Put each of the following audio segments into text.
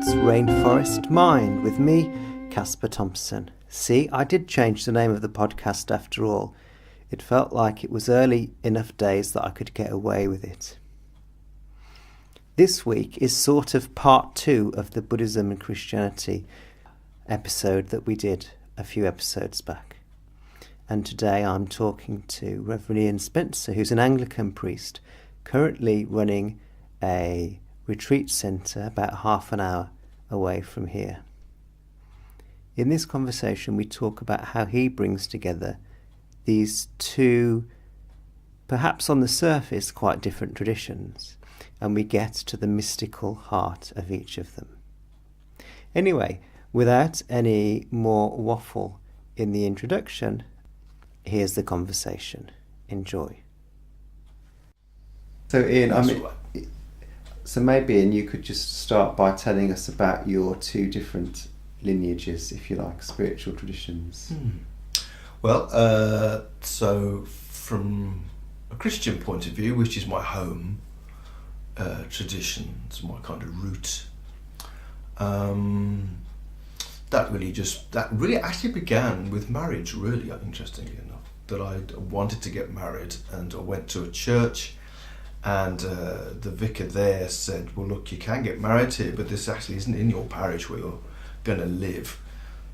It's Rainforest Mind with me, Casper Thompson. See, I did change the name of the podcast after all. It felt like it was early enough days that I could get away with it. This week is sort of part 2 of the Buddhism and Christianity episode that we did a few episodes back. And today I'm talking to Rev Ian Spencer, who's an Anglican priest, currently running a retreat centre about half an hour away from here. In this conversation we talk about how he brings together these two, perhaps on the surface, quite different traditions, and we get to the mystical heart of each of them. Anyway, without any more waffle in the introduction, here's the conversation. Enjoy. So Ian, so maybe Ian, you could just start by telling us about your two different lineages, if you like, spiritual traditions. Well, so from a Christian point of view, which is my home tradition, it's my kind of root, that really actually began with marriage, really, interestingly enough, that I wanted to get married, and I went to a church, and the vicar there said, well, look, you can get married here, but this actually isn't in your parish where you're going to live,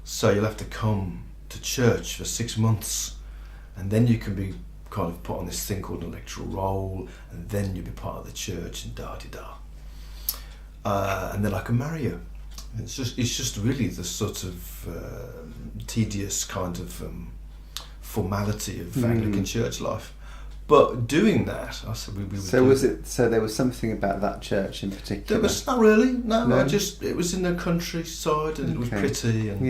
so you'll have to come to church for 6 months, and then you can be kind of put on this thing called an electoral roll, and then you'll be part of the church, and and then I can marry you. It's just really the sort of tedious kind of formality of Anglican church life. But doing that, I said we would. So was it? So there was something about that church in particular. There was not really. No. It was in the countryside, and it was pretty, and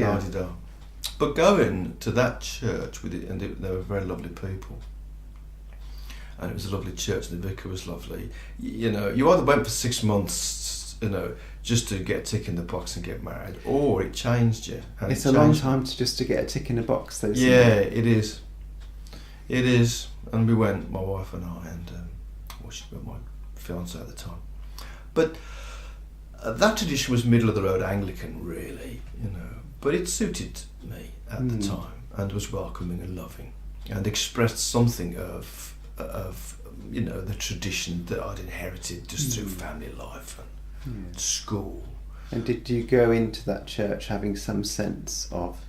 But going to that church with it, and they were very lovely people, and it was a lovely church, and the vicar was lovely. You know, you either went for 6 months, just to get a tick in the box and get married, or it changed you. And it's a long time to get a tick in the box, though. Yeah, it is. It is. And we went, my wife and I, and she was my fiancée at the time. But that tradition was middle of the road Anglican, really, But it suited me at the time, and was welcoming and loving, and expressed something of the tradition that I'd inherited just through family life and school. And did you go into that church having some sense of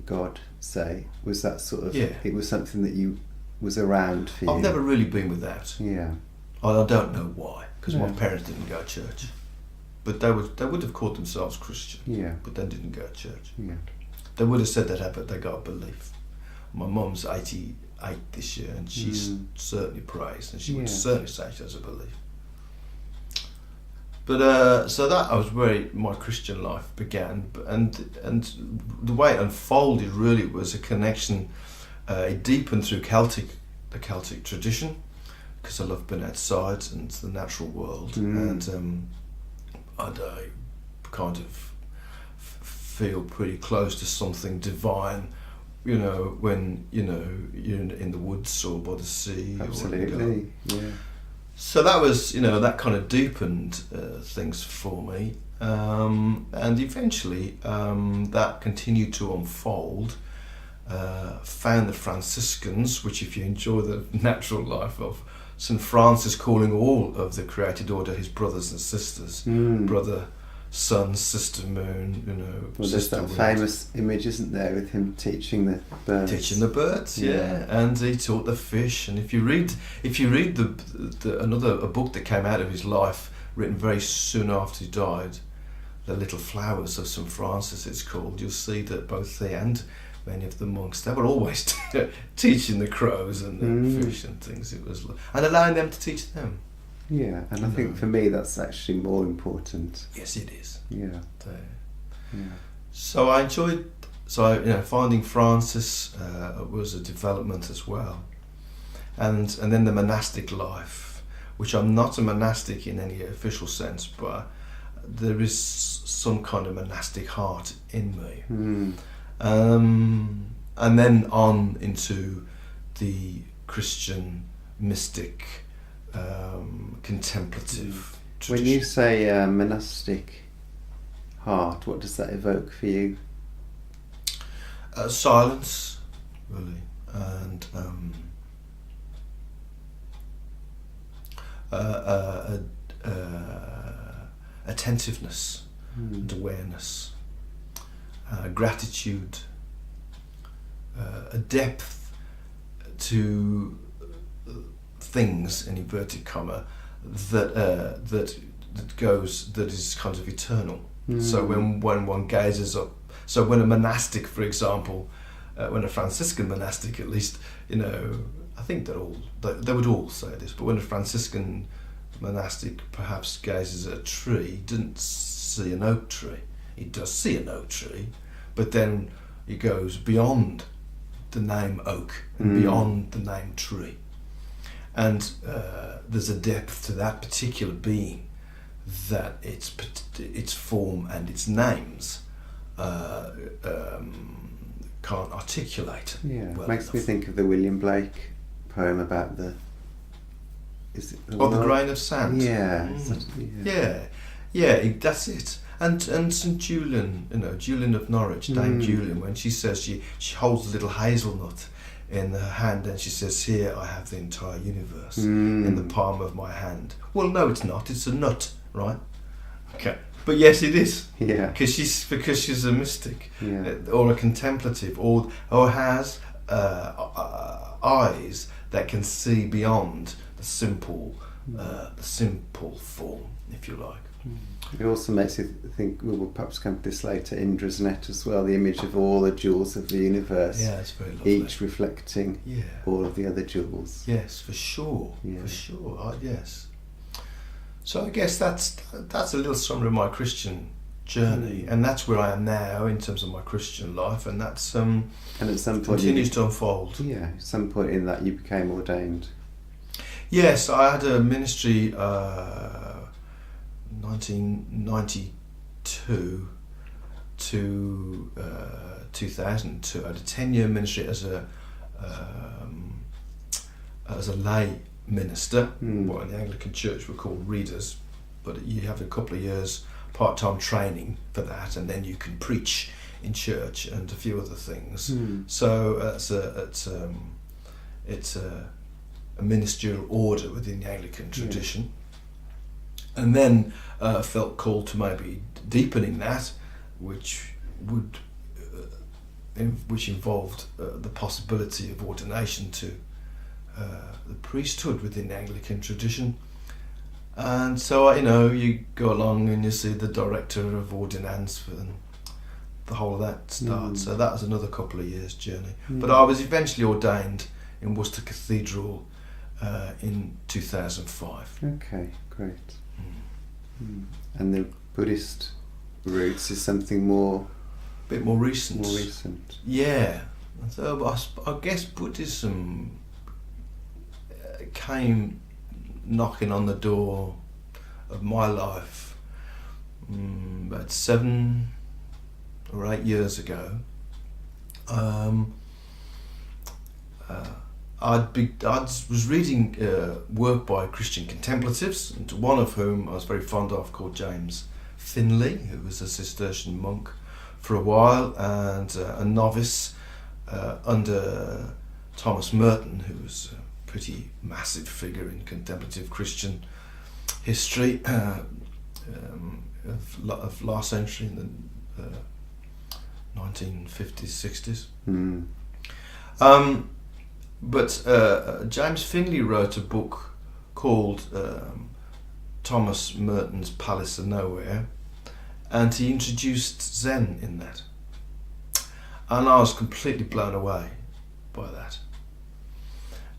God, say? Was that sort of, it was something that was around for you? I've never really been with that. Yeah. I don't know why, because my parents didn't go to church. But they would have called themselves Christian. Yeah. But they didn't go to church. Yeah. They would have said that, but they got a belief. My mum's 88 this year, and she's certainly prays, and she would certainly say she has a belief. But so that my Christian life began, and the way it unfolded really was a connection. It deepened through the Celtic tradition, because I love being outside and the natural world, and I'd kind of feel pretty close to something divine, when you're in the woods or by the sea. Absolutely, So that was, that kind of deepened things for me, and eventually that continued to unfold. Found the Franciscans, which, if you enjoy the natural life of St. Francis, calling all of the created order his brothers and sisters, brother, sun, sister, moon, Well, there's that famous image, isn't there, with him teaching the birds? Teaching the birds, and he taught the fish. And if you read a book that came out of his life, written very soon after he died, The Little Flowers of St. Francis, it's called, you'll see that both he and many of the monks, they were always teaching the crows and the fish and things. It was, and allowing them to teach them. Yeah, and I think for me that's actually more important. Yes, it is. Yeah. So I enjoyed. Finding Francis was a development as well, and then the monastic life, which I'm not a monastic in any official sense, but there is some kind of monastic heart in me. And then on into the Christian mystic, contemplative tradition. When you say monastic, heart, what does that evoke for you? Silence, really, and attentiveness and awareness, gratitude, a depth to things in inverted comma that is kind of eternal. So when one gazes up, so when a monastic, for example, when a Franciscan monastic, at least, I think they would all say this, but when a Franciscan monastic perhaps gazes at a tree, he doesn't see an oak tree. He does see an oak tree, but then he goes beyond the name oak and beyond the name tree. And there's a depth to that particular being that its form and its names can't articulate. Yeah, well makes enough. me think of the William Blake poem about the grain of sand. Yeah, yeah, that's it. And St Julian, Julian of Norwich, Dame Julian, when she says she holds a little hazelnut in her hand and she says, "Here I have the entire universe in the palm of my hand." Well, no, it's not. It's a nut, right? Okay, but yes, it is. Yeah, because she's a mystic, yeah, or a contemplative, or has eyes that can see beyond the simple form, if you like. It also makes you think, we will perhaps come to this later, Indra's net as well, the image of all the jewels of the universe. Yeah, it's very lovely. Each reflecting all of the other jewels. Yes, for sure. Yeah. For sure. Yes. So I guess that's a little summary of my Christian journey, and that's where I am now in terms of my Christian life, and that's and at some point continues to unfold. Yeah, at some point in that you became ordained. Yes, I had a ministry 1992 to 2002. I had a 10-year ministry as a lay minister. What in the Anglican Church were called readers, but you have a couple of years part-time training for that, and then you can preach in church and a few other things. So it's a ministerial order within the Anglican tradition. And then felt called to maybe deepening that, which involved the possibility of ordination to the priesthood within the Anglican tradition. And so you go along and you see the director of ordinance, and the whole of that starts. So that was another couple of years' journey. But I was eventually ordained in Worcester Cathedral in 2005. Okay, great. And the Buddhist roots is something a bit more recent. More recent. Yeah. So I guess Buddhism came knocking on the door of my life about 7 or 8 years ago. I was reading work by Christian contemplatives, and one of whom I was very fond of, called James Finley, who was a Cistercian monk for a while, and a novice under Thomas Merton, who was a pretty massive figure in contemplative Christian history of last century, in the 1950s, 60s. But James Finley wrote a book called Thomas Merton's Palace of Nowhere, and he introduced Zen in that. And I was completely blown away by that.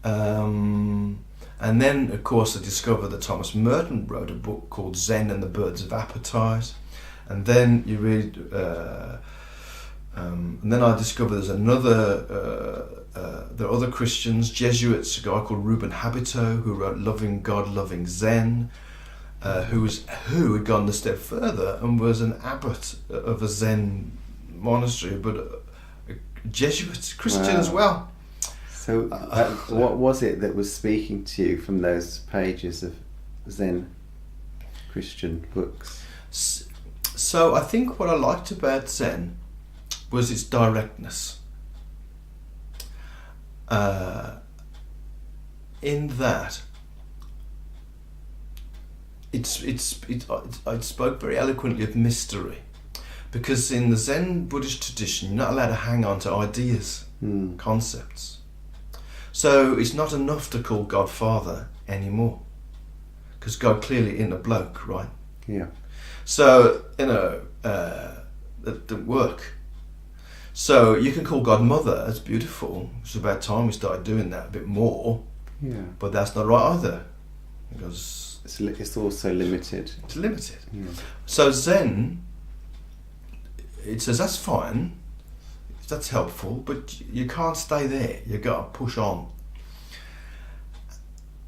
And then, of course, I discovered that Thomas Merton wrote a book called Zen and the Birds of Appetite. And then you read... and then I discovered there's another... there are other Christians, Jesuits, a guy called Reuben Habito, who wrote Loving God, Loving Zen, who had gone a step further and was an abbot of a Zen monastery, but a Jesuit Christian as well. So what was it that was speaking to you from those pages of Zen Christian books? So I think what I liked about Zen was its directness. In that it spoke very eloquently of mystery, because in the Zen Buddhist tradition you're not allowed to hang on to ideas, concepts. So it's not enough to call God Father anymore, because God clearly isn't a bloke, right? Yeah. So, that didn't work. So you can call God Mother, that's beautiful. It's about time we started doing that a bit more. Yeah. But that's not right either, because it's also limited. It's limited. Yeah. So Zen, it says that's fine, that's helpful, but you can't stay there. You've got to push on.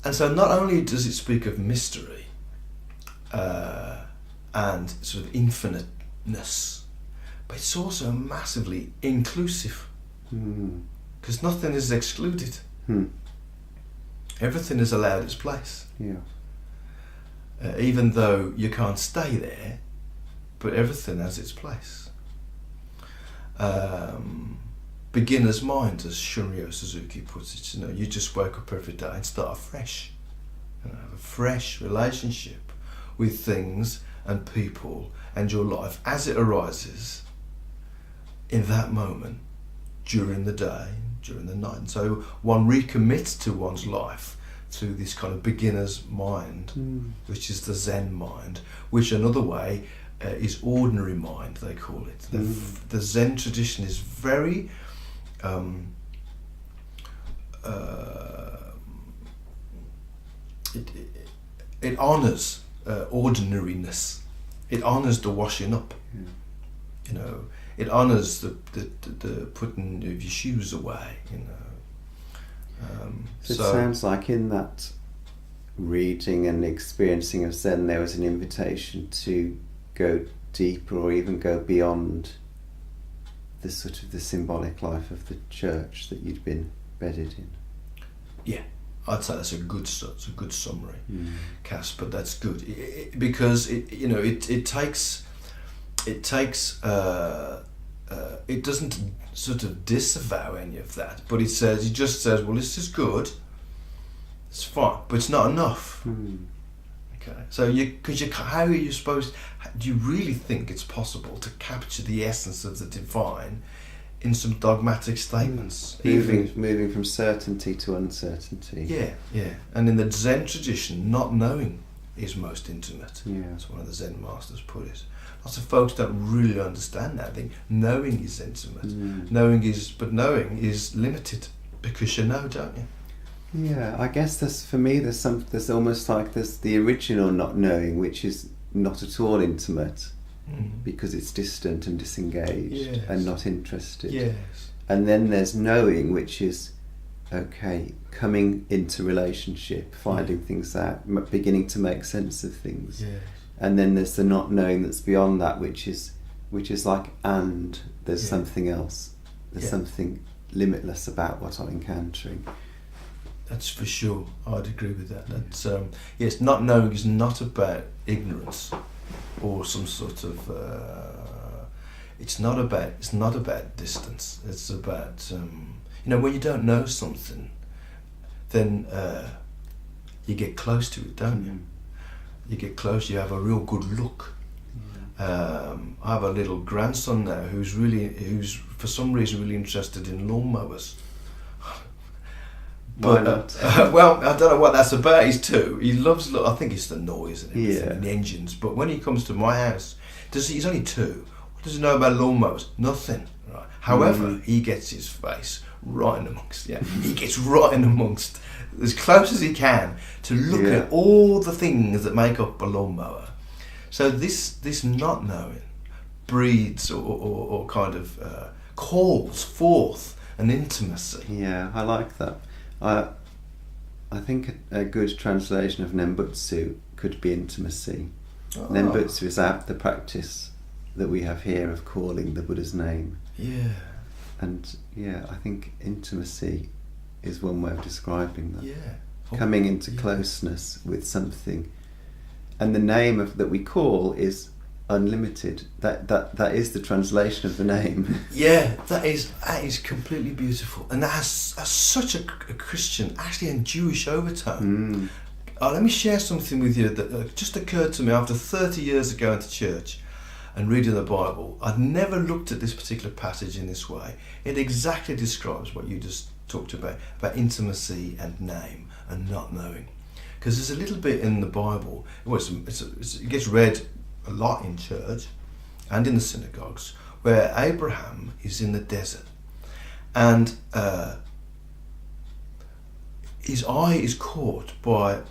And so not only does it speak of mystery and sort of infiniteness, but it's also massively inclusive, because nothing is excluded. Everything is allowed its place. Yeah. Even though you can't stay there, but everything has its place. Beginner's mind, as Shunryo Suzuki puts it, you just wake up every day and start afresh. Have a fresh relationship with things and people and your life as it arises in that moment, during the day, during the night. And so one recommits to one's life through this kind of beginner's mind, which is the Zen mind, which another way is ordinary mind, they call it. The Zen tradition is very it honours ordinariness. It honours the washing up. It honours the putting of your shoes away. So it sounds like in that reading and experiencing of Zen, there was an invitation to go deeper or even go beyond the sort of the symbolic life of the church that you'd been bedded in. Yeah, I'd say that's a good summary, Cass. But that's good because it doesn't sort of disavow any of that, but it just says, well, this is good, it's fine, but it's not enough. Okay, so how are you supposed? Do you really think it's possible to capture the essence of the divine in some dogmatic statements? Moving from certainty to uncertainty. Yeah. And in the Zen tradition, not knowing is most intimate. Yeah. That's one of the Zen masters put it. Lots of folks don't really understand that. I think knowing is intimate. Knowing is limited, because you know, don't you? Yeah, I guess there's almost like there's the original not knowing, which is not at all intimate, because it's distant and disengaged and not interested. Yes. And then there's knowing, which is coming into relationship, finding things out, beginning to make sense of things. Yes. And then there's the not knowing that's beyond that, which is like, and there's something else. There's something limitless about what I'm encountering. That's for sure. I'd agree with that. That's yes. Not knowing is not about ignorance or some sort of. It's not about distance. It's about when you don't know something, then you get close to it, don't you? You get close. You have a real good look. I have a little grandson now who's for some reason really interested in lawnmowers. Why not? Well, I don't know what that's about. He's 2. He loves. I think it's the noise and everything, and the engines. But when he comes to my house, he's only 2. What does he know about lawnmowers? Nothing. Right. However, he gets his face right in amongst. Yeah, he gets right in amongst, as close as he can, to look at all the things that make up a lawnmower. So this not knowing breeds or kind of calls forth an intimacy. Yeah, I like that. I think a good translation of Nembutsu could be intimacy. Nembutsu is the practice that we have here of calling the Buddha's name. Yeah. And I think intimacy is one way of describing that. Yeah. Coming into closeness with something. And the name that we call is unlimited. That is the translation of the name. Yeah, that is completely beautiful, and that has such a Christian, actually, and Jewish overtone. Let me share something with you that just occurred to me after 30 years of going to church and reading the Bible. I'd never looked at this particular passage in this way. It exactly describes what you just talked about intimacy and name and not knowing. Because there's a little bit in the Bible, it gets read a lot in church and in the synagogues, where Abraham is in the desert and his eye is caught by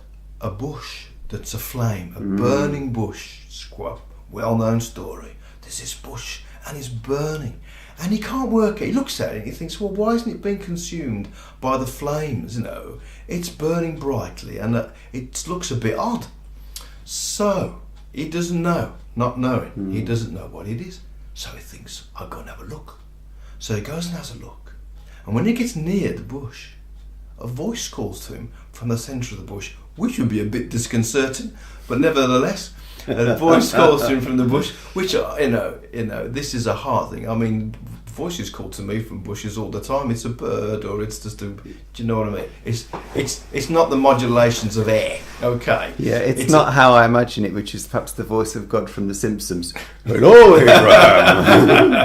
a bush that's aflame, a burning bush. Squab, well-known story. There's this bush and it's burning and he can't work it. He looks at it and he thinks, well, why isn't it being consumed by the flames? It's burning brightly and it looks a bit odd. So he doesn't know, not knowing. He doesn't know what it is. So he thinks, I'll go and have a look. So he goes and has a look. And when he gets near the bush, a voice calls to him from the centre of the bush, which would be a bit disconcerting, but nevertheless, a voice calls to him from the bush, which, this is a hard thing. I mean, voices call to me from bushes all the time. It's a bird, or it's just do you know what I mean? It's not the modulations of air, okay? Yeah, it's not how I imagine it, which is perhaps the voice of God from The Simpsons. Hello, Abraham.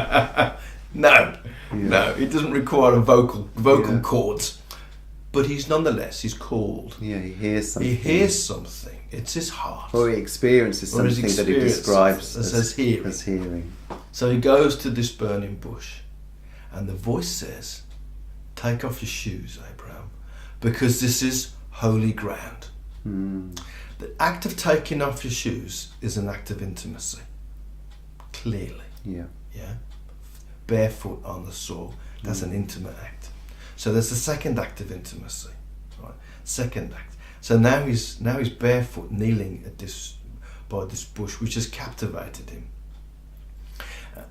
No, it doesn't require a vocal cords. But he's called. Yeah, he hears something. He hears something. It's his heart. Or he experiences something that he describes as hearing. So he goes to this burning bush, and the voice says, take off your shoes, Abraham, because this is holy ground. The act of taking off your shoes is an act of intimacy. Clearly. Yeah. Barefoot on the soil, that's an intimate act. So there's the second act of intimacy, right? Second act. So now he's barefoot, kneeling by this bush, which has captivated him.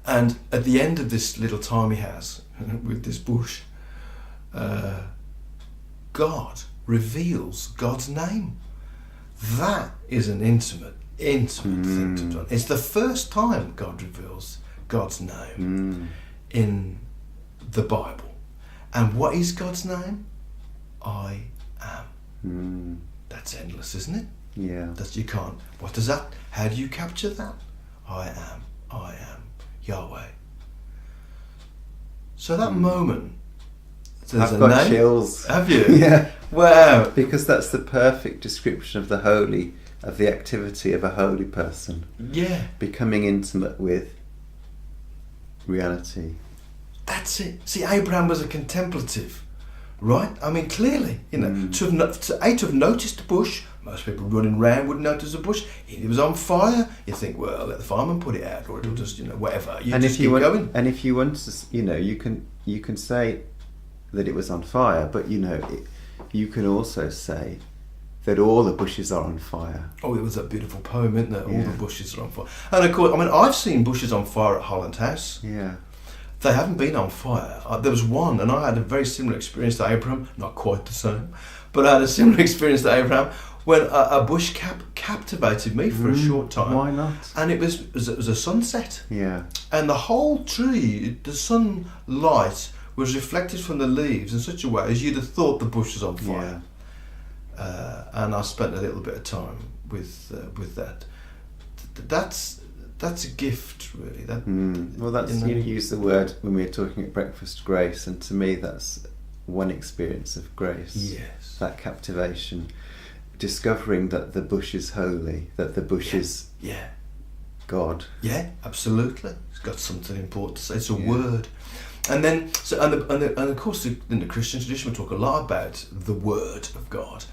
And at the end of this little time he has with this bush, God reveals God's name. That is an intimate thing to do. It's the first time God reveals God's name in the Bible. And what is God's name? I am. That's endless, isn't it? Yeah. That you can't. What does that? How do you capture that? I am Yahweh. So that moment, I've got chills. Have you? Yeah. Wow. Because that's the perfect description of the activity of a holy person. Yeah. Becoming intimate with reality. That's it. See, Abraham was a contemplative, right? I mean, clearly, to have noticed the bush. Most people running around wouldn't notice a bush. It was on fire. You think, well, let the fireman put it out, or it'll just, whatever. Keep going. And if you want to, you can say that it was on fire, but you can also say that all the bushes are on fire. Oh, it was a beautiful poem, isn't it? All the bushes are on fire. And of course, I've seen bushes on fire at Holland House. Yeah. They haven't been on fire. There was one, and I had a very similar experience to Abraham, not quite the same, but I had a similar experience to Abraham when a bush captivated me for a short time. Why not? And it was a sunset. Yeah. And the whole tree, the sunlight was reflected from the leaves in such a way as you'd have thought the bush was on fire. Yeah. And I spent a little bit of time with that. That's a gift, really. Well, that's you used the word when we were talking at breakfast, grace, and to me that's one experience of grace. Yes. That captivation, discovering that the bush is holy, that the bush is God. Yeah, absolutely. It's got something important to say. It's a word. And then, and of course, in the Christian tradition, we talk a lot about the Word of God.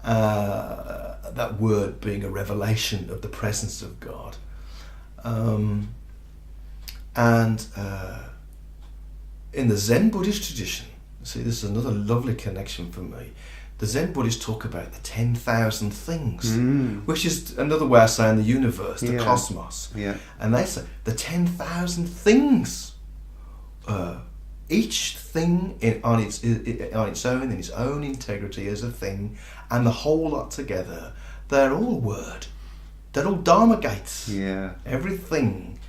That word being a revelation of the presence of God. And in the Zen Buddhist tradition, see, this is another lovely connection for me. The Zen Buddhists talk about the 10,000 things, which is another way of saying the universe, the cosmos. Yeah. And they say the 10,000 things. Each thing on its own, in its own integrity as a thing, and the whole lot together, they're all word. they're all Dharma gates. Yeah. Everything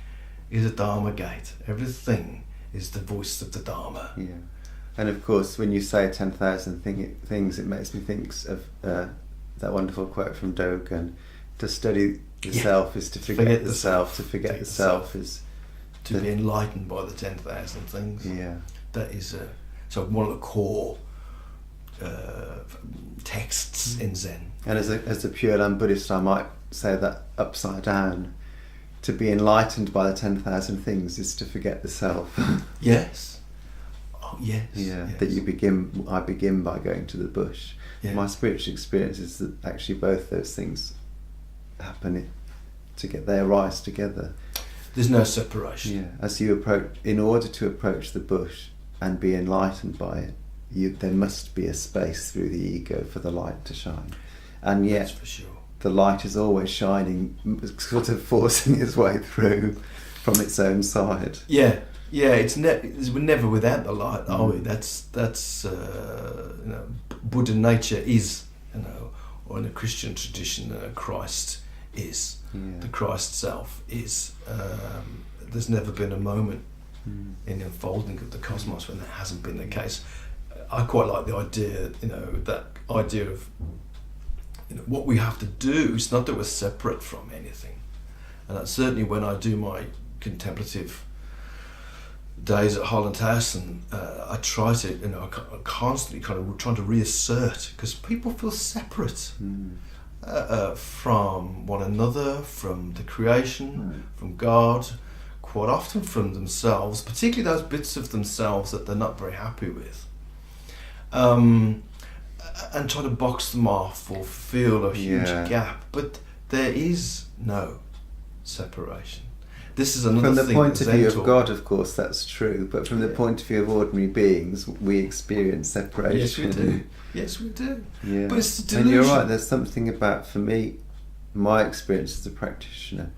is a Dharma gate. Everything is the voice of the Dharma. Yeah. And of course, when you say 10,000 things, it makes me think of that wonderful quote from Dogen: to study the self is to forget the self, to forget the self is to be enlightened by the 10,000 things. Yeah. That is so one of the core texts in Zen. And as a Pure Land Buddhist, I might say that upside down: to be enlightened by the 10,000 things is to forget the self. Yes. Oh yes. Yeah. Yes. That I begin by going to the bush. Yeah. My spiritual experience is that actually both those things happen they arise together. There's no separation. Yeah. As you approach, in order to approach the bush and be enlightened by it, there must be a space through the ego for the light to shine. And yet, that's for sure. The light is always shining, sort of forcing its way through from its own side. Yeah, we're never without the light, are we? That's Buddha nature is, or in a Christian tradition, Christ is. Yeah. The Christ self is. There's never been a moment in the unfolding of the cosmos when that hasn't been the case. I quite like the idea, that idea of what we have to do. It's not that we're separate from anything, and that's certainly when I do my contemplative days at Holland House, and I try to, I'm constantly kind of trying to reassert, because people feel separate from one another, from the creation, from God, quite often from themselves, particularly those bits of themselves that they're not very happy with. And try to box them off or feel a huge gap, but there is no separation. This is another thing. From the point of view of God, of course, that's true, but from the point of view of ordinary beings, we experience separation. Yes, we do. Yes, we do. Yeah. But it's a delusion. And you're right, there's something about, for me, my experience as a practitioner,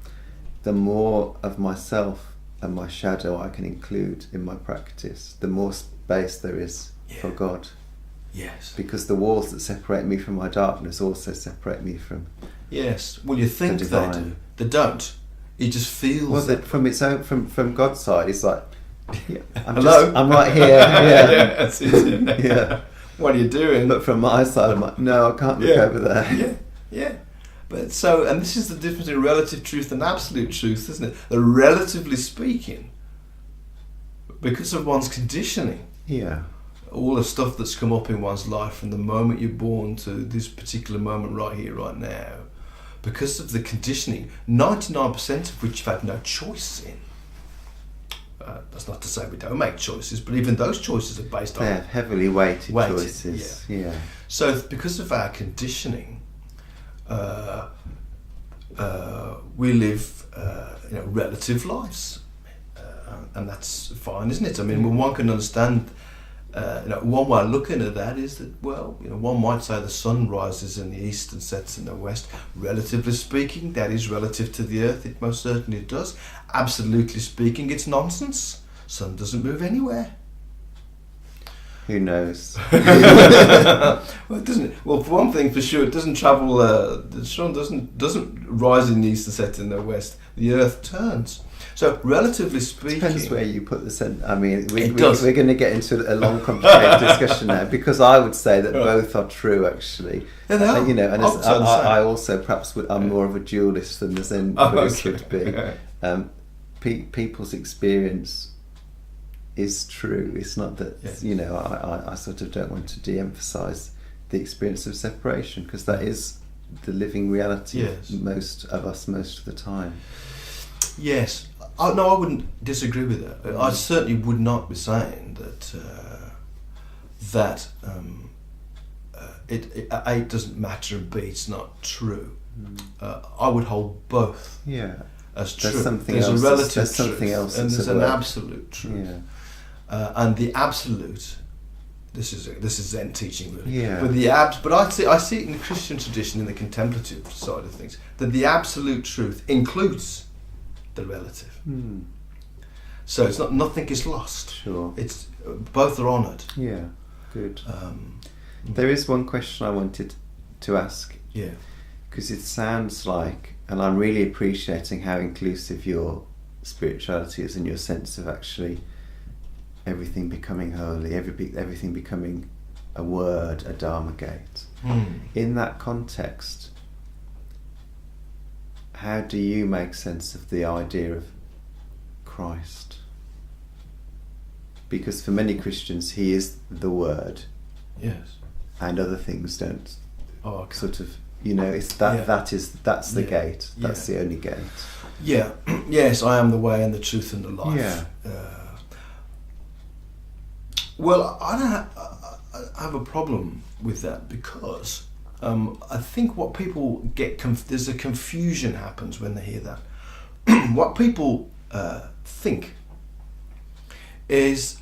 the more of myself and my shadow I can include in my practice, the more space there is for God. Yes. Because the walls that separate me from my darkness also separate me from. Yes. Well, you think they do. They don't. It just feels. Well, from its own, from God's side, it's like, hello, I'm right here. Yeah. That's it. Yeah. What are you doing? But from my side, I'm like, no, I can't look over there. Yeah. But and this is the difference in relative truth and absolute truth, isn't it? That relatively speaking, because of one's conditioning. Yeah. All the stuff that's come up in one's life from the moment you're born to this particular moment right here, right now, because of the conditioning, 99% of which you've had no choice in. That's not to say we don't make choices, but even those choices are based on... They're heavily weighted choices. Yeah. So because of our conditioning, we live relative lives. And that's fine, isn't it? I mean, when one can understand... one way of looking at that is that, one might say the sun rises in the east and sets in the west. Relatively speaking, that is relative to the earth. It most certainly does. Absolutely speaking, it's nonsense. Sun doesn't move anywhere. Who knows? Well, it doesn't. Well, for one thing, for sure, it doesn't travel. The sun doesn't rise in the east and set in the west. The earth turns. So, relatively speaking... Depends where you put the sun. I mean, we're going to get into a long, complicated discussion now, because I would say that both are true, actually. Yeah, they are. And I also perhaps I'm more of a dualist than the Zen Buddhist would be. People's experience is true. It's not that, I sort of don't want to de-emphasise the experience of separation, because that is the living reality of most of us most of the time. Yes. No, I wouldn't disagree with that. I certainly would not be saying that A, it doesn't matter, and B, it's not true. I would hold both as true. There's a relative truth, and there's an absolute truth. Yeah. And the absolute, this is Zen teaching, really. Yeah. But I see it in the Christian tradition, in the contemplative side of things, that the absolute truth includes the relative. So it's not, nothing is lost. Sure. It's both are honoured. Yeah. Good. There is one question I wanted to ask. Yeah. Because it sounds like, and I'm really appreciating how inclusive your spirituality is and your sense of actually everything becoming holy, everything becoming a word, a Dharma gate. In that context, how do you make sense of the idea of Christ? Because for many Christians, he is the word. Yes. And other things don't sort of, it's that's the gate. That's the only gate. Yeah. Yes, I am the way and the truth and the life. Yeah. Well, I have a problem with that because I think what people get, there's a confusion happens when they hear that. What people think is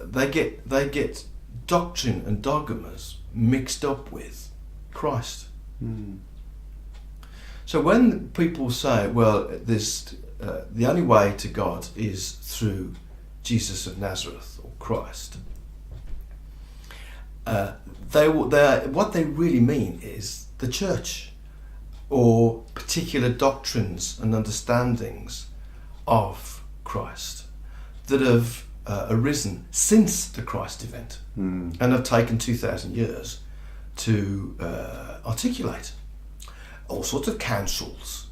they get doctrine and dogmas mixed up with Christ. So when people say, well, the only way to God is through Jesus of Nazareth or Christ, what they really mean is the church or particular doctrines and understandings of Christ that have arisen since the Christ event and have taken 2,000 years to articulate. All sorts of councils,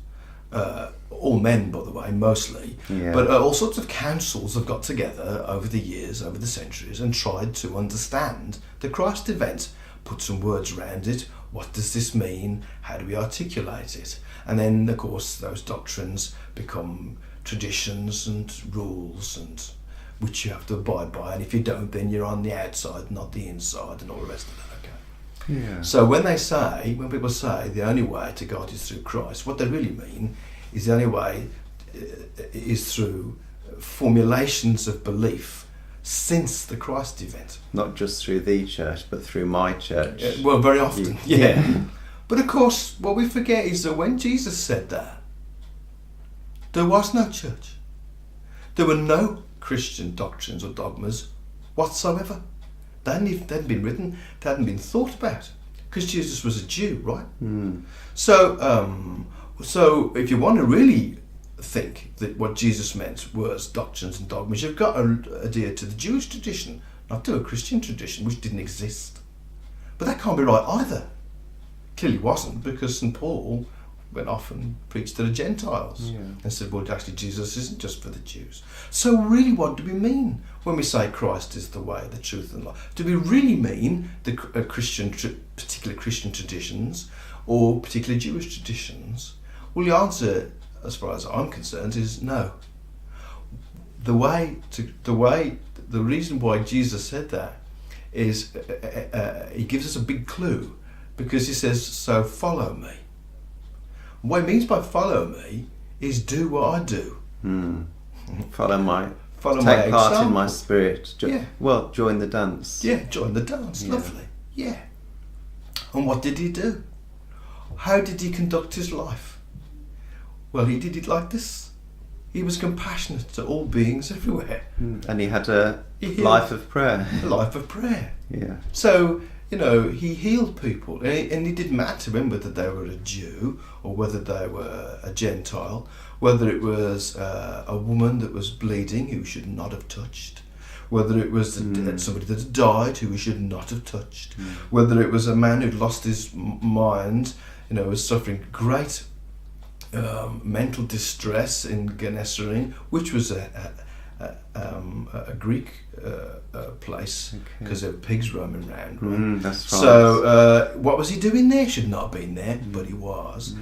all men, by the way, mostly, but all sorts of councils have got together over the years, over the centuries, and tried to understand the Christ event, put some words around it. What does this mean? How do we articulate it? And then, of course, those doctrines become traditions and rules, and which you have to abide by. And if you don't, then you're on the outside, not the inside, and all the rest of that. Yeah. So when people say the only way to God is through Christ, what they really mean is the only way is through formulations of belief since the Christ event. Not just through the church, but through my church. Well, very often, yeah. But of course, what we forget is that when Jesus said that, there was no church. There were no Christian doctrines or dogmas whatsoever. They hadn't been written, they hadn't been thought about, because Jesus was a Jew, right? So if you want to really think that what Jesus meant was doctrines and dogmas, you've got to adhere to the Jewish tradition, not to a Christian tradition, which didn't exist. But that can't be right either. Clearly wasn't, because St. Paul went off and preached to the Gentiles and said, well, actually Jesus isn't just for the Jews. So really, what do we mean when we say Christ is the way, the truth and life? Do we really mean the particular Christian traditions or particular Jewish traditions? Well, the answer, as far as I'm concerned, is no. The reason why Jesus said that is he gives us a big clue, because he says, so follow me. What he means by follow me is do what I do. Follow my example. Part in my spirit. Join the dance. Yeah, join the dance. Lovely. Yeah. And what did he do? How did he conduct his life? Well, he did it like this. He was compassionate to all beings everywhere. And he had a life of prayer. A life of prayer. Yeah. So, he healed people, and it didn't matter to him whether they were a Jew or whether they were a Gentile, whether it was a woman that was bleeding who should not have touched, whether it was somebody that had died who we should not have touched, whether it was a man who'd lost his mind, was suffering great mental distress in Gennesaret, which was a Greek place, because there were pigs roaming around. Right? That's right. So what was he doing there? Should not have been there, but he was.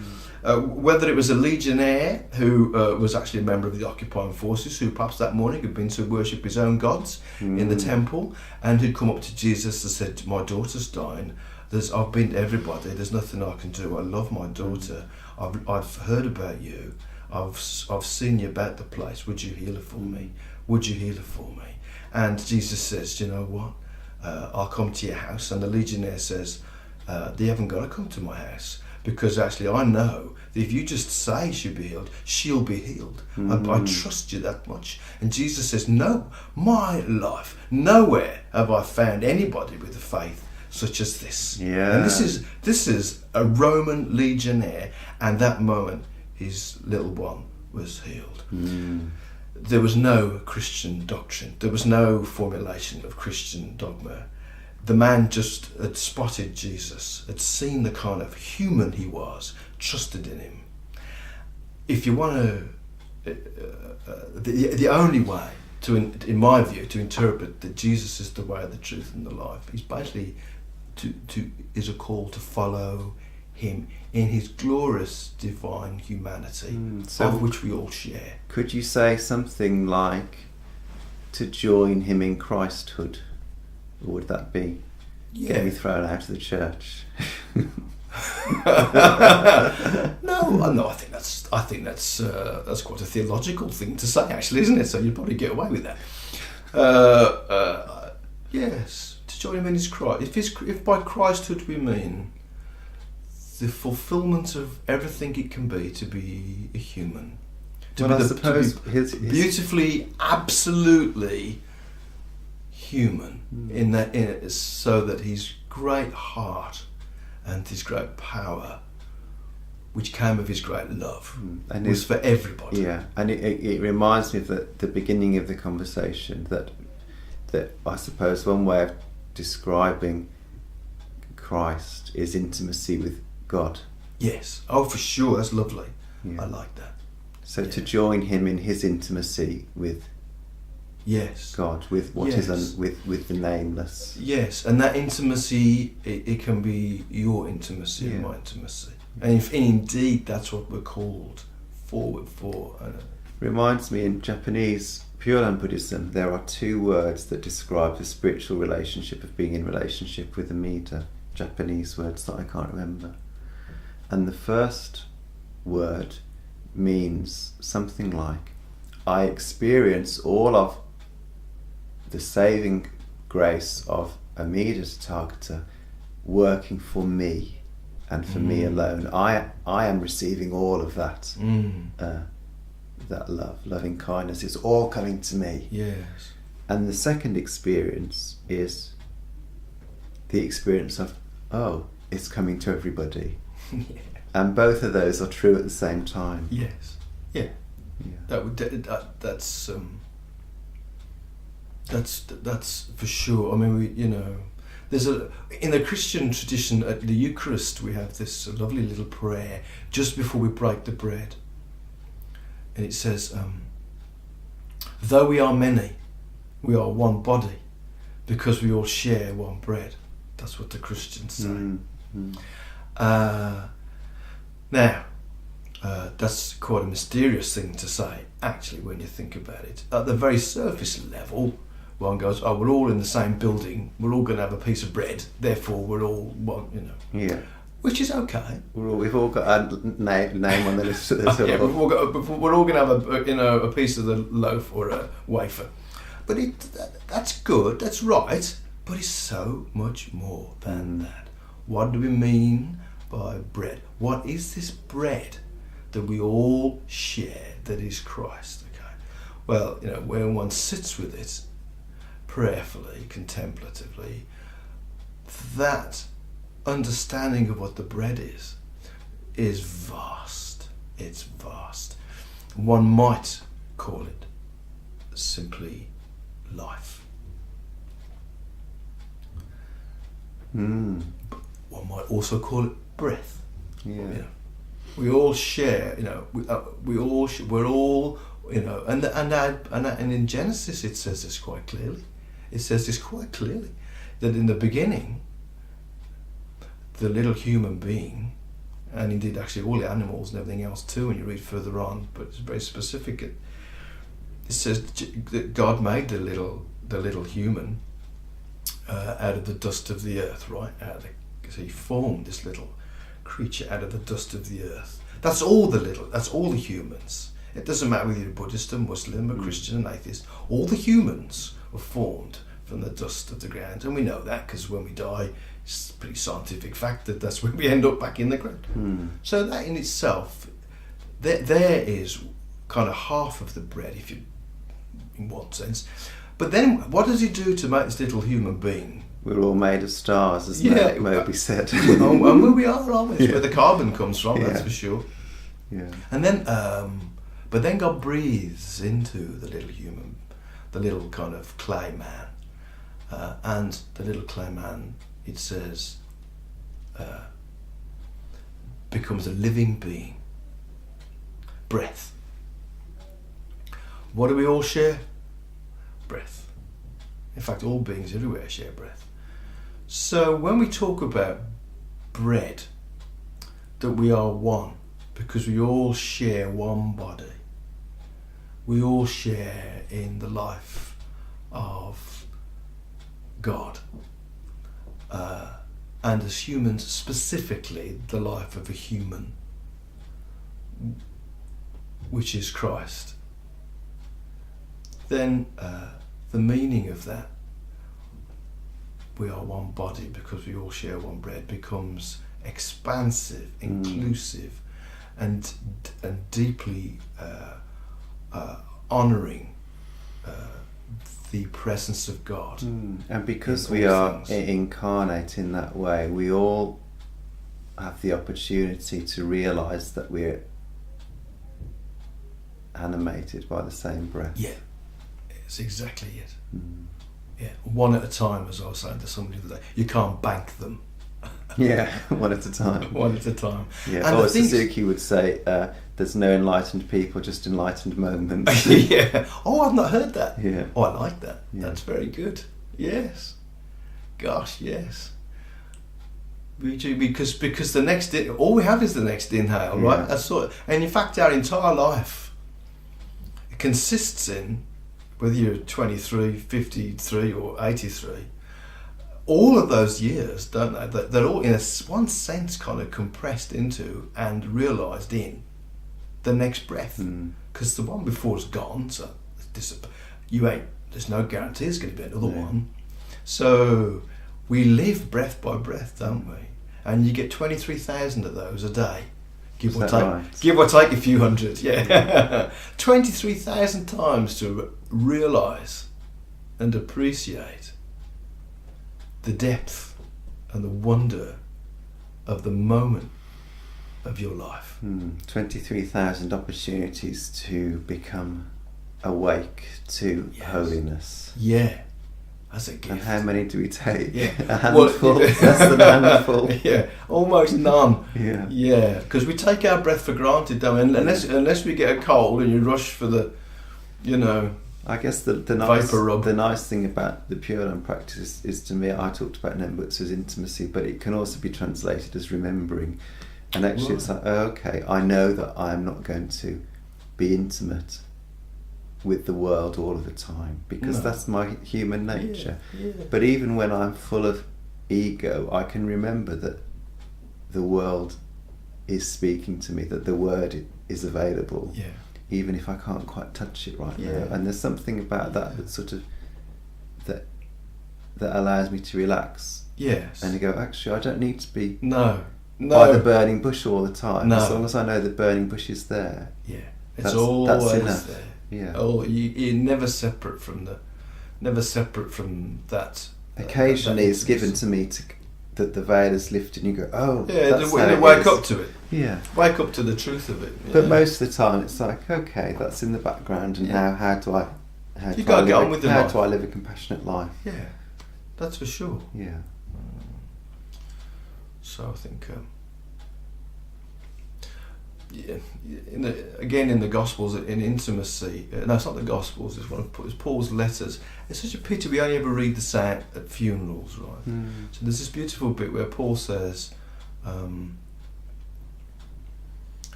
Whether it was a legionnaire who was actually a member of the occupying forces, who perhaps that morning had been to worship his own gods in the temple, and who'd come up to Jesus and said, my daughter's dying. I've been to everybody, there's nothing I can do. I love my daughter. I've heard about you. I've seen you about the place. Would you heal her for me? Would you heal her for me? And Jesus says, do you know what? I'll come to your house. And the legionnaire says, they haven't got to come to my house, because actually I know that if you just say she'll be healed. I trust you that much. And Jesus says, no, my life, nowhere have I found anybody with a faith such as this. Yeah. And this is a Roman legionnaire, and that moment his little one was healed. There was no Christian doctrine. There was no formulation of Christian dogma. The man just had spotted Jesus, had seen the kind of human he was, trusted in him. If you want to, the only way, in my view, to interpret that Jesus is the way, the truth, and the life, is basically is a call to follow him in his glorious divine humanity, of which we all share. Could you say something like to join him in Christhood? Or would that be getting me thrown out of the church? No, I think that's quite a theological thing to say, actually, isn't it? So you'd probably get away with that. Yes, to join him in his Christ. If by Christhood we mean the fulfilment of everything it can be to be a human, to be beautifully, absolutely human in it, so that his great heart and his great power, which came of his great love, and was for everybody. Yeah, and it reminds me of the beginning of the conversation that I suppose one way of describing Christ is intimacy with God. Yes, oh for sure, that's lovely. Yeah. I like that. So to join him in his intimacy with God, with what is with the nameless. Yes, and that intimacy, it can be your intimacy and my intimacy. And indeed, that's what we're called forward for. Reminds me, in Japanese Pure Land Buddhism, there are two words that describe the spiritual relationship of being in relationship with Amida. Japanese words that I can't remember. And the first word means something like, I experience all of the saving grace of Amida Tathagata working for me and for me alone. I am receiving all of that that love, loving kindness. It's all coming to me. Yes. And the second experience is the experience of, oh, it's coming to everybody. And both of those are true at the same time. Yes. Yeah. That's for sure. I mean, there's in the Christian tradition at the Eucharist we have this lovely little prayer just before we break the bread, and it says, "Though we are many, we are one body, because we all share one bread." That's what the Christians say. Now, that's quite a mysterious thing to say, actually, when you think about it. At the very surface level, one goes, oh, we're all in the same building, we're all going to have a piece of bread, therefore we're all one, Yeah. Which is okay. We've all got a name on the list. Yeah, we're all going to have a piece of the loaf or a wafer. But that's good, that's right, but it's so much more than that. What do we mean by bread? What is this bread that we all share that is Christ? Okay. Well, when one sits with it prayerfully, contemplatively, that understanding of what the bread is vast. It's vast. One might call it simply life. One might also call it breath. Yeah. We all share. We're all. And in Genesis it says this quite clearly. It says this quite clearly that in the beginning, the little human being, and indeed actually all the animals and everything else too, when you read further on, but it's very specific. It says that God made the little human out of the dust of the earth, right? So he formed this little creature out of the dust of the earth. That's all the humans. It doesn't matter whether you're Buddhist or Muslim or Christian or atheist. All the humans were formed from the dust of the ground, and we know that because when we die, it's a pretty scientific fact that that's where we end up back in the ground. So that in itself, there is kind of half of the bread, if you, in one sense. But then, what does he do to make this little human being We're all made of stars, as Moby said. And where we are, aren't we? That's where the carbon comes from, that's for sure. Yeah. And then, but then God breathes into the little human, the little kind of clay man. And the little clay man, it says, becomes a living being. Breath. What do we all share? Breath. In fact, all beings everywhere share breath. So when we talk about bread, that we are one, because we all share one body. We all share in the life of God. And as humans, specifically the life of a human, which is Christ. Then the meaning of that, we are one body because we all share one bread, becomes expansive, inclusive, and deeply honouring the presence of God. And because we are incarnate in that way, we all have the opportunity to realise that we're animated by the same breath. Yeah, it's exactly it. Yeah, one at a time, as I was saying to somebody the other day. You can't bank them. Yeah, one at a time. One at a time. Yeah. Or Suzuki would say, there's no enlightened people, just enlightened moments. Yeah. Oh, I've not heard that. Yeah. Oh, I like that. Yeah. That's very good. Yes. Gosh, yes. We do, because the next all we have is the next inhale, right? That's sort of, and in fact, our entire life consists in, whether you're 23, 53, or 83. All of those years, don't they? They're all, in one sense, kind of compressed into and realised in the next breath. Because the one before is gone, so there's no guarantee it's going to be another one. So we live breath by breath, don't we? And you get 23,000 of those a day. Give or take a few hundred, yeah. 23,000 times to realise and appreciate the depth and the wonder of the moment of your life. 23,000 opportunities to become awake to holiness. Yeah, that's a gift. And how many do we take? Yeah. A handful, less than a handful. Yeah, almost none. Yeah. Yeah, because we take our breath for granted, don't we? Unless we get a cold and you rush for the, I guess the nice thing about the Pure Land practice is, to me, I talked about Nembutsu as intimacy, but it can also be translated as remembering. And actually it's like, okay, I know that I'm not going to be intimate with the world all of the time, because that's my human nature. Yeah. But even when I'm full of ego, I can remember that the world is speaking to me, that the word is available. Yeah. Even if I can't quite touch it right now. And there's something about that sort of that allows me to relax. Yes. And you go, actually, I don't need to be by the burning bush all the time. No. As long as I know the burning bush is there. Yeah. It's always enough. there. Yeah. Oh, you're never separate from that. Occasionally, it's given to me that the veil is lifted, and you go, oh, that's how you wake up to it. Yeah. Wake up to the truth of it. Yeah. But most of the time, it's like, okay, that's in the background, and now how do I live a compassionate life? Yeah, that's for sure. Yeah. So I think, in the Gospels, in intimacy. No, it's not the Gospels. It's Paul's letters. It's such a pity we only ever read this out at funerals, right? So there's this beautiful bit where Paul says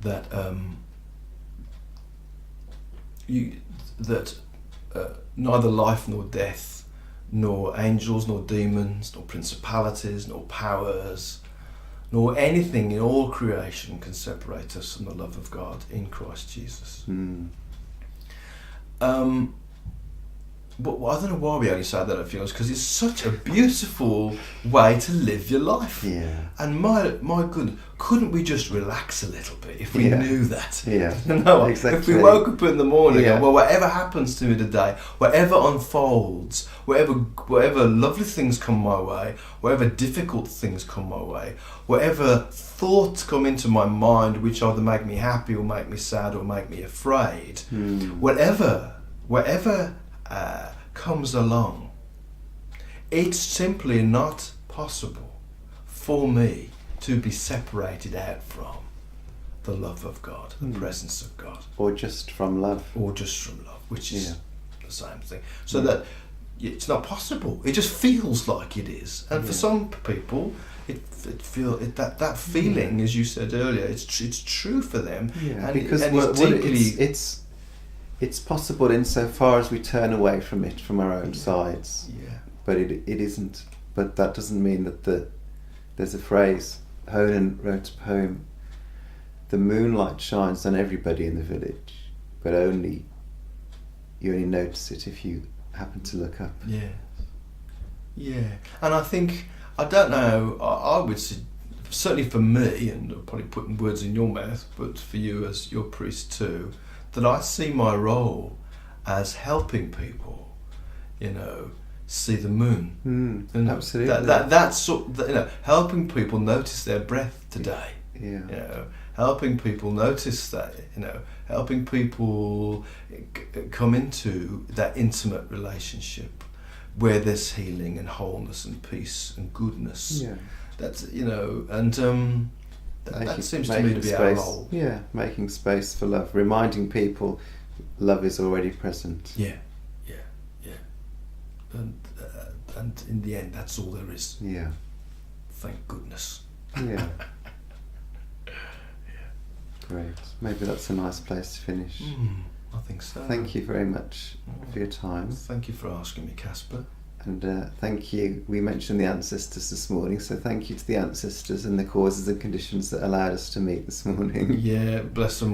that neither life nor death, nor angels nor demons, nor principalities, nor powers, nor anything in all creation can separate us from the love of God in Christ Jesus. but I don't know why we only say that at funerals, because it's such a beautiful way to live your life. Yeah. And my goodness, couldn't we just relax a little bit if we knew that? Yeah. No, exactly. If we woke up in the morning Yeah. and, well, whatever happens to me today, whatever unfolds, whatever lovely things come my way, whatever difficult things come my way, whatever thoughts come into my mind which either make me happy or make me sad or make me afraid, whatever comes along, it's simply not possible for me to be separated out from the love of God, the presence of God. Or just from love. Or just from love, which is the same thing. So that it's not possible. It just feels like it is. And for some people, that feeling, as you said earlier, it's true for them. Yeah, and because it's possible insofar as we turn away from it from our own sides. Yeah. But it isn't. But that doesn't mean that there's a phrase. Honan wrote a poem. The moonlight shines on everybody in the village, but you only notice it if you happen to look up. Yeah. Yeah. And I think, I don't know, I would say, certainly for me, and I'm probably putting words in your mouth, but for you as your priest too, that I see my role as helping people, see the moon. Absolutely. That's helping people notice their breath today. Yeah. Helping people notice that, helping people come into that intimate relationship where there's healing and wholeness and peace and goodness. Yeah. That's, and that seems to me to be space, our role. Yeah, making space for love, reminding people love is already present. Yeah. And in the end, that's all there is. Yeah. Thank goodness. Yeah. Great. Maybe that's a nice place to finish. I think so. Thank you very much for your time. Thank you for asking me, Casper. And thank you. We mentioned the ancestors this morning, so thank you to the ancestors and the causes and conditions that allowed us to meet this morning. Yeah, bless them all.